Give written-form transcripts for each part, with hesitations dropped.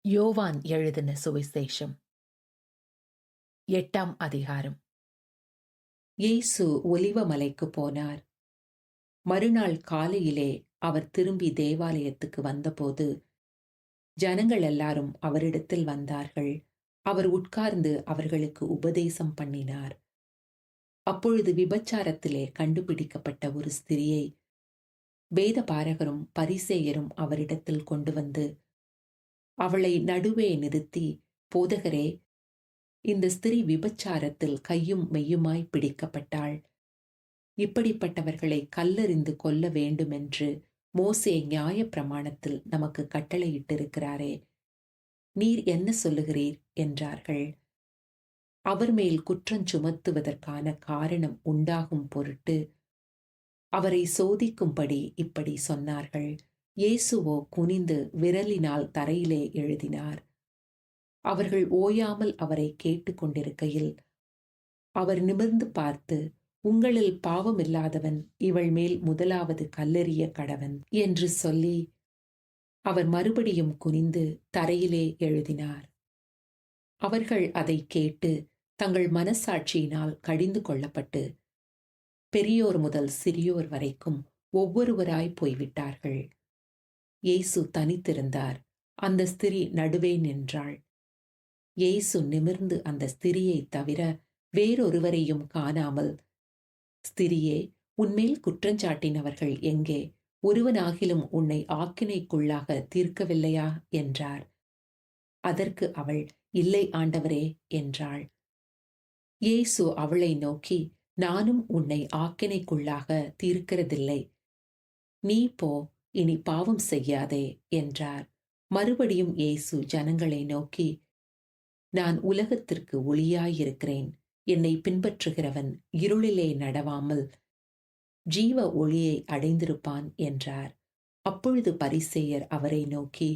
யோவான் எழுதின சுவிசேஷம் 8ஆம் அதிகாரம். இயேசு ஒலிவமலைக்குப் போனார். மறுநாள் காலையிலே அவர் திரும்பி தேவாலயத்துக்கு வந்தபோது, ஜனங்கள் எல்லாரும் அவரிடத்தில் வந்தார்கள். அவர் உட்கார்ந்து அவர்களுக்கு உபதேசம் பண்ணினார். அப்பொழுது விபச்சாரத்திலே கண்டுபிடிக்கப்பட்ட ஒரு ஸ்திரியை வேதபாரகரும் பரிசேயரும் அவரிடத்தில் கொண்டு வந்து, அவளை நடுவே நிறுத்தி, போதகரே, இந்த ஸ்திரீ விபச்சாரத்தில் கையும் மெய்யுமாய் பிடிக்கப்பட்டாள். இப்படிப்பட்டவர்களை கல்லெறிந்து கொல்ல வேண்டுமென்று மோசே நியாயப்பிரமாணத்தில் நமக்கு கட்டளையிட்டிருக்கிறாரே, நீர் என்ன சொல்லுகிறீர் என்றார்கள். அவர் மேல் குற்றஞ் சுமத்துவதற்கான காரணம் உண்டாகும் பொருட்டு அவரை சோதிக்கும்படி இப்படி சொன்னார்கள். இயேசுவோ குனிந்து விரலினால் தரையிலே எழுதினார். அவர்கள் ஓயாமல் அவரை கேட்டுக்கொண்டிருக்கையில் அவர் நிமிர்ந்து பார்த்து, உங்களில் பாவமில்லாதவன் இவள் மேல் முதலாவது கல்லெறிய கடவன் என்று சொல்லி, அவர் மறுபடியும் குனிந்து தரையிலே எழுதினார். அவர்கள் அதை கேட்டு தங்கள் மனசாட்சியினால் கடிந்து கொள்ளப்பட்டு, பெரியோர் முதல் சிறியோர் வரைக்கும் ஒவ்வொருவராய் போய்விட்டார்கள். இயேசு தனித்திருந்தார். அந்த ஸ்திரீ நடுவே நின்றாள். இயேசு நிமிர்ந்து அந்த ஸ்திரியைத் தவிர வேறொருவரையும் காணாமல், ஸ்திரியே, உன்மேல் குற்றஞ்சாட்டினவர்கள் எங்கே? ஒருவனாகிலும் உன்னை ஆக்கினைக்குள்ளாக தீர்க்கவில்லையா என்றார். அதற்கு அவள், இல்லை ஆண்டவரே என்றாள். இயேசு அவளை நோக்கி, நானும் உன்னை ஆக்கினைக்குள்ளாக தீர்க்கிறதில்லை. நீ போ, இனி பாவம் செய்யாதே என்றார். மறுபடியும் இயேசு ஜனங்களை நோக்கி, நான் உலகத்திற்கு ஒளியாயிருக்கிறேன். என்னை பின்பற்றுகிறவன் இருளிலே நடவாமல் ஜீவ ஒளியை அடைந்திருப்பான் என்றார். அப்பொழுது பரிசேயர் அவரை நோக்கி,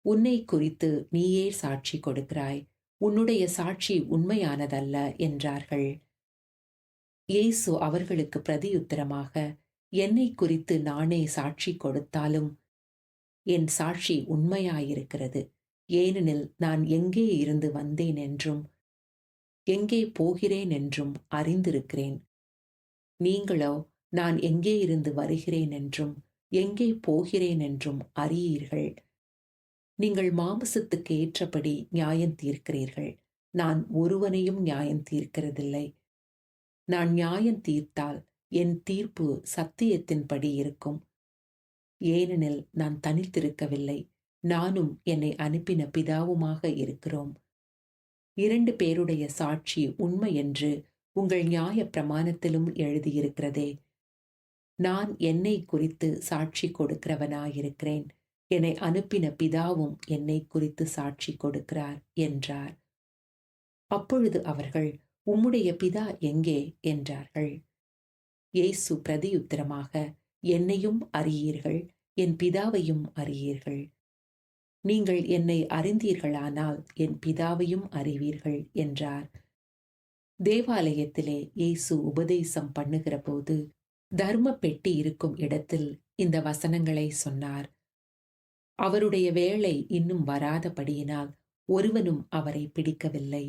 உன்னை குறித்து நீயே சாட்சி கொடுக்கிறாய். உன்னுடைய சாட்சி உண்மையானதல்ல என்றார்கள். இயேசு அவர்களுக்கு பிரதியுத்தரமாக, என்னை குறித்து நானே சாட்சி கொடுத்தாலும் என் சாட்சி உண்மையாயிருக்கிறது. ஏனெனில் நான் எங்கே இருந்து வந்தேன் என்றும் எங்கே போகிறேன் என்றும் அறிந்திருக்கிறேன். நீங்களோ நான் எங்கே இருந்து வருகிறேன் என்றும் எங்கே போகிறேன் என்றும் அறியீர்கள். நீங்கள் மாம்சத்துக்கு ஏற்றபடி நியாயம் தீர்க்கிறீர்கள். நான் ஒருவனையும் நியாயம் தீர்க்கிறதில்லை. நான் நியாயம் தீர்த்தால் என் தீர்ப்பு சத்தியத்தின்படி இருக்கும். ஏனெனில் நான் தனித்திருக்கவில்லை, நானும் என்னை அனுப்பின பிதாவுமாக இருக்கிறோம். 2 பேருடைய சாட்சி உண்மை என்று உங்கள் நியாய பிரமாணத்திலும் எழுதியிருக்கிறதே. நான் என்னை குறித்து சாட்சி கொடுக்கிறவனாயிருக்கிறேன். என்னை அனுப்பின பிதாவும் என்னை குறித்து சாட்சி கொடுக்கிறார் என்றார். அப்பொழுது அவர்கள், உம்முடைய பிதா எங்கே என்றார்கள். இயேசு பிரதியுத்தரமாக, என்னையும் அறியீர்கள், என் பிதாவையும் அறியீர்கள். நீங்கள் என்னை அறிந்தீர்களானால் என் பிதாவையும் அறிவீர்கள் என்றார். தேவாலயத்திலே இயேசு உபதேசம் பண்ணுகிற போது தர்ம பெட்டி இருக்கும் இடத்தில் இந்த வசனங்களை சொன்னார். அவருடைய வேளை இன்னும் வராதபடியினால் ஒருவனும் அவரை பிடிக்கவில்லை.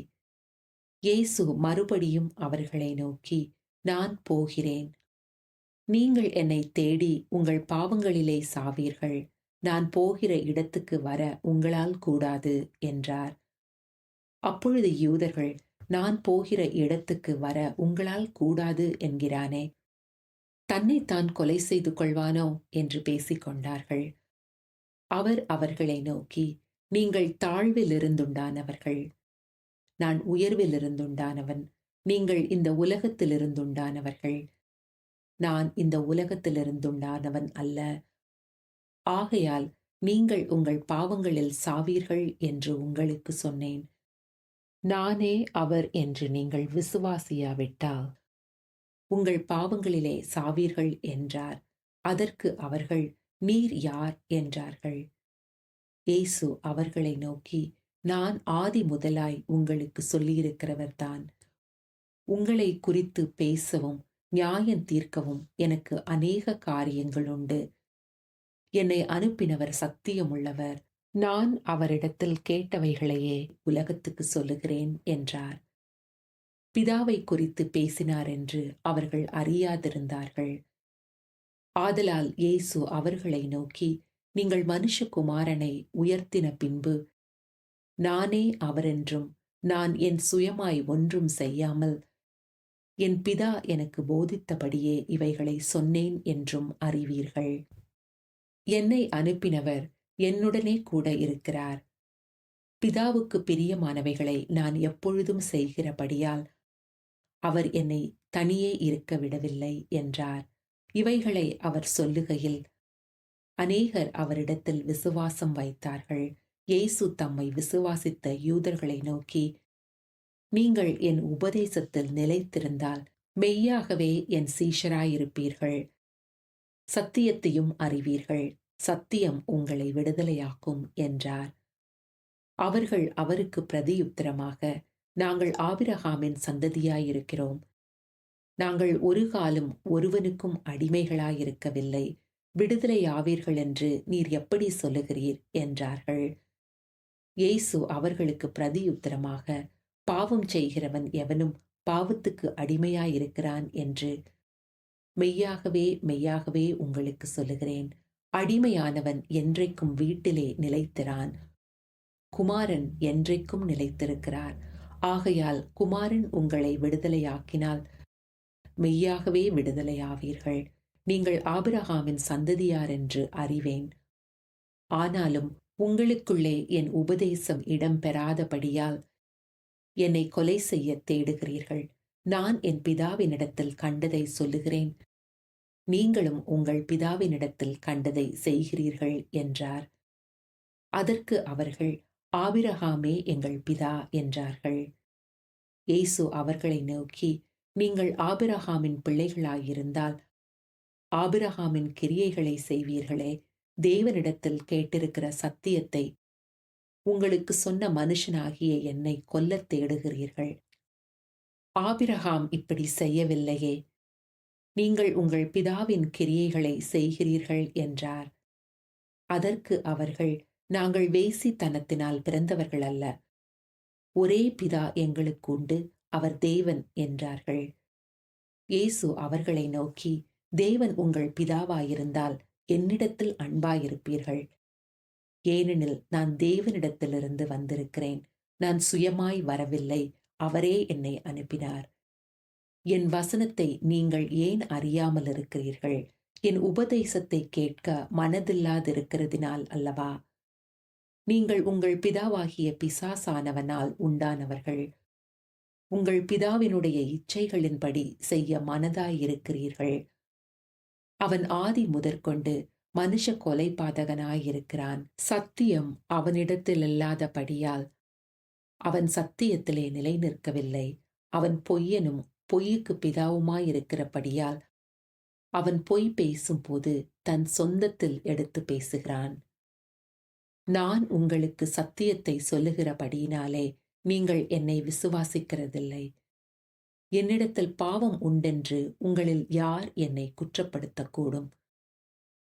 இயேசு மறுபடியும் அவர்களை நோக்கி, நான் போகிறேன். நீங்கள் என்னை தேடி உங்கள் பாவங்களிலே சாவீர்கள். நான் போகிற இடத்துக்கு வர உங்களால் கூடாது என்றார். அப்பொழுது யூதர்கள், நான் போகிற இடத்துக்கு வர உங்களால் கூடாது என்கிறானே, தன்னைத்தான் கொலை செய்து கொள்வானோ என்று பேசிக்கொண்டார்கள். அவர் அவர்களை நோக்கி, நீங்கள் தாழ்விலிருந்துண்டானவர்கள், நான் உயர்விலிருந்துண்டானவன். நீங்கள் இந்த உலகத்திலிருந்துண்டானவர்கள், நான் இந்த உலகத்திலிருந்துண்டானவன் அல்ல. ஆகையால் நீங்கள் உங்கள் பாவங்களில் சாவீர்கள் என்று உங்களுக்கு சொன்னேன். நானே அவர் என்று நீங்கள் விசுவாசியாவிட்டால் உங்கள் பாவங்களிலே சாவீர்கள் என்றார். அதற்கு அவர்கள், நீர் யார் என்றார்கள். இயேசு அவர்களை நோக்கி, நான் ஆதி முதலாய் உங்களுக்கு சொல்லியிருக்கிறவர்தான். உங்களை குறித்து பேசவும் நியாயம் தீர்க்கவும் எனக்கு அநேக காரியங்கள் உண்டு. என்னை அனுப்பினவர் சத்தியமுள்ளவர். நான் அவரிடத்தில் கேட்டவைகளையே உலகத்துக்கு சொல்லுகிறேன் என்றார். பிதாவை குறித்து பேசினார் என்று அவர்கள் அறியாதிருந்தார்கள். ஆதலால் இயேசு அவர்களை நோக்கி, நீங்கள் மனுஷகுமாரனை உயர்த்தின பின்பு நானே அவரென்றும் நான் என் சுயமாய் ஒன்றும் செய்யாமல் என் பிதா எனக்கு போதித்தபடியே இவைகளை சொன்னேன் என்றும் அறிவீர்கள். என்னை அனுப்பினவர் என்னுடனே கூட இருக்கிறார். பிதாவுக்கு பிரியமானவைகளை நான் எப்பொழுதும் செய்கிறபடியால் அவர் என்னை தனியே இருக்க விடவில்லை என்றார். இவைகளை அவர் சொல்லுகையில் அநேகர் அவரிடத்தில் விசுவாசம் வைத்தார்கள். இயேசு தம்மை விசுவாசித்த யூதர்களை நோக்கி, நீங்கள் என் உபதேசத்தில் நிலைத்திருந்தால் மெய்யாகவே என் சீஷராயிருப்பீர்கள். சத்தியத்தையும் அறிவீர்கள். சத்தியம் உங்களை விடுதலையாக்கும் என்றார். அவர்கள் அவருக்கு பிரதியுத்தரமாக, நாங்கள் ஆபிரகாமின் சந்ததியாயிருக்கிறோம். நாங்கள் ஒரு காலம் ஒருவனுக்கும் அடிமைகளாயிருக்கவில்லை. விடுதலையாவீர்கள் என்று நீர் எப்படி சொல்லுகிறீர் என்றார்கள். இயேசு அவர்களுக்கு பிரதியுத்தரமாக, பாவம் செய்கிறவன் எவனும் பாவத்துக்கு அடிமையாயிருக்கிறான் என்று மெய்யாகவே மெய்யாகவே உங்களுக்கு சொல்லுகிறேன். அடிமையானவன் என்றைக்கும் வீட்டிலே நிலைத்திரான். குமாரன் என்றைக்கும் நிலைத்திருக்கிறார். ஆகையால் குமாரன் உங்களை விடுதலையாக்கினால் மெய்யாகவே விடுதலையாவீர்கள். நீங்கள் ஆபிரகாமின் சந்ததியார் என்று அறிவேன். ஆனாலும் உங்களுக்குள்ளே என் உபதேசம் இடம்பெறாதபடியால் என்னை கொலை செய்ய தேடுகிறீர்கள். நான் என் பிதாவினிடத்தில் கண்டதை சொல்லுகிறேன். நீங்களும் உங்கள் பிதாவினிடத்தில் கண்டதை செய்கிறீர்கள் என்றார். அதற்கு அவர்கள், ஆபிரகாமே எங்கள் பிதா என்றார்கள். இயேசு அவர்களை நோக்கி, நீங்கள் ஆபிரகாமின் பிள்ளைகளாயிருந்தால் ஆபிரகாமின் கிரியைகளை செய்வீர்களே. தேவனிடத்தில் கேட்டிருக்கிற சத்தியத்தை உங்களுக்கு சொன்ன மனுஷனாகிய என்னை கொல்லத் தேடுகிறீர்கள். ஆபிரகாம் இப்படி செய்யவில்லையே. நீங்கள் உங்கள் பிதாவின் கிரியைகளை செய்கிறீர்கள் என்றார். அதற்கு அவர்கள், நாங்கள் வேசித்தனத்தினால் பிறந்தவர்கள் அல்ல. ஒரே பிதா எங்களுக்கு உண்டு, அவர் தேவன் என்றார்கள். இயேசு அவர்களை நோக்கி, தேவன் உங்கள் பிதாவாயிருந்தால் என்னிடத்தில் அன்பாயிருப்பீர்கள். ஏனெனில் நான் தேவனிடத்திலிருந்து வந்திருக்கிறேன். நான் சுயமாய் வரவில்லை, அவரே என்னை அனுப்பினார். என் வசனத்தை நீங்கள் ஏன் அறியாமல் இருக்கிறீர்கள்? என் உபதேசத்தை கேட்க மனதில்லாதிருக்கிறதினால் அல்லவா? நீங்கள் உங்கள் பிதாவாகிய பிசாசானவனால் உண்டானவர்கள். உங்கள் பிதாவினுடைய இச்சைகளின்படி செய்ய மனதாயிருக்கிறீர்கள். அவன் ஆதி முதற்கொண்டு மனுஷ கொலைபாதகனாயிருக்கிறான். சத்தியம் அவனிடத்தில் இல்லாதபடியால் அவன் சத்தியத்திலே நிலை நிற்கவில்லை. அவன் பொய்யனும் பொய்யுக்கு பிதாவுமாயிருக்கிறபடியால் அவன் பொய் பேசும்போது தன் சொந்தத்தில் எடுத்து பேசுகிறான். நான் உங்களுக்கு சத்தியத்தை சொல்லுகிறபடியினாலே நீங்கள் என்னை விசுவாசிக்கிறதில்லை. என்னிடத்தில் பாவம் உண்டென்று உங்களில் யார் என்னை குற்றப்படுத்தக்கூடும்?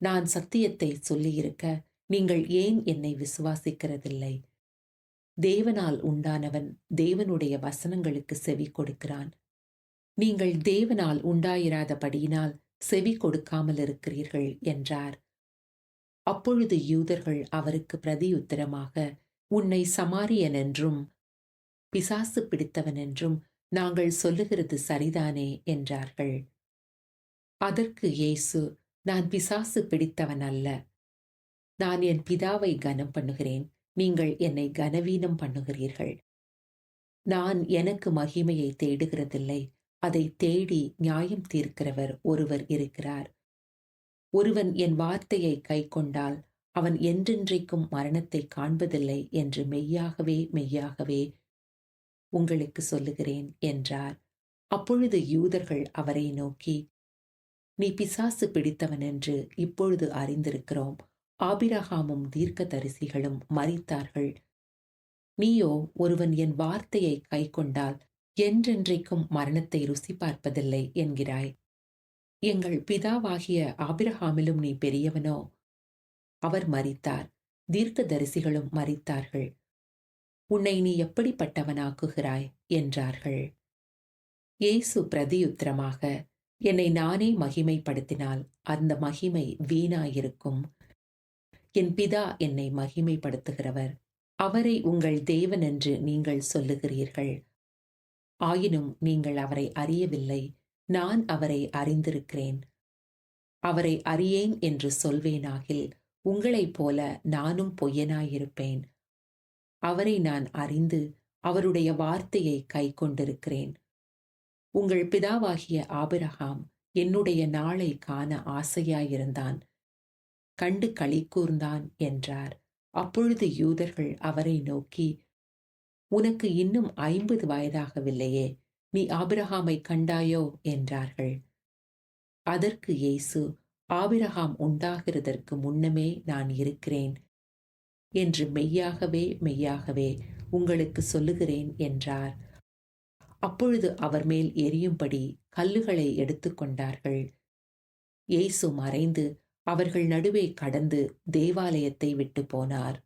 நான் சத்தியத்தை சொல்லியிருக்க நீங்கள் ஏன் என்னை விசுவாசிக்கிறதில்லை? தேவனால் உண்டானவன் தேவனுடைய வசனங்களுக்கு செவி கொடுக்கிறான். நீங்கள் தேவனால் உண்டாயிராதபடியினால் செவி கொடுக்காமல் இருக்கிறீர்கள் என்றார். அப்பொழுது யூதர்கள் அவருக்கு பிரதியுத்தரமாக, உன்னை சமாரியன் என்றும் பிசாசு பிடித்தவன் என்றும் நாங்கள் சொல்லுகிறது சரிதானே என்றார்கள். அதற்கு இயேசு, நான் பிசாசு பிடித்தவன் அல்ல. நான் என் பிதாவை கனம் பண்ணுகிறேன். நீங்கள் என்னை கனவீனம் பண்ணுகிறீர்கள். நான் எனக்கு மகிமையை தேடுகிறதில்லை. அதை தேடி நியாயம் தீர்க்கிறவர் ஒருவர் இருக்கிறார். ஒருவன் என் வார்த்தையை கைக்கொண்டால் அவன் என்றென்றைக்கும் மரணத்தை காண்பதில்லை என்று மெய்யாகவே மெய்யாகவே உங்களுக்கு சொல்லுகிறேன் என்றார். அப்பொழுது யூதர்கள் அவரை நோக்கி, நீ பிசாசு பிடித்தவன் என்று இப்பொழுது அறிந்திருக்கிறோம். ஆபிரகாமும் தீர்க்கதரிசிகளும் மரித்தார்கள். நீயோ ஒருவன் என் வார்த்தையை கைக்கொண்டால் என்றென்றைக்கும் மரணத்தை ருசி பார்ப்பதில்லை என்கிறாய். எங்கள் பிதாவாகிய ஆபிரகாமிலும் நீ பெரியவனோ? அவர் மரித்தார். தீர்க்கதரிசிகளும் மரித்தார்கள். உன்னை நீ எப்படிப்பட்டவனாக்குகிறாய் என்றார்கள். இயேசு பிரதியுத்தரமாக, என்னை நானே மகிமைப்படுத்தினால் அந்த மகிமை வீணாயிருக்கும். என் பிதா என்னை மகிமைப்படுத்துகிறவர். அவரை உங்கள் தேவன் என்று நீங்கள் சொல்லுகிறீர்கள். ஆயினும் நீங்கள் அவரை அறியவில்லை. நான் அவரை அறிந்திருக்கிறேன். அவரை அறியேன் என்று சொல்வேனாகில் உங்களைப் போல நானும் பொய்யனாயிருப்பேன். அவரை நான் அறிந்து அவருடைய வார்த்தையை கைக்கொண்டிருக்கிறேன். உங்கள் பிதாவாகிய ஆபிரகாம் என்னுடைய நாளை காண ஆசையாயிருந்தான், கண்டு களிகூர்ந்தான் என்றார். அப்பொழுது யூதர்கள் அவரை நோக்கி, உனக்கு இன்னும் 50 வயதாகவில்லையே, நீ ஆபிரகாமை கண்டாயோ என்றார்கள். அதற்கு இயேசு, ஆபிரகாம் உண்டாகிறதற்கு முன்னமே நான் இருக்கிறேன் என்று மெய்யாகவே மெய்யாகவே உங்களுக்கு சொல்லுகிறேன் என்றார். அப்பொழுது அவர் மேல் எரியும்படி கல்லுகளை எடுத்துக்கொண்டார்கள். இயேசு மறைந்து அவர்கள் நடுவே கடந்து தேவாலயத்தை விட்டு போனார்.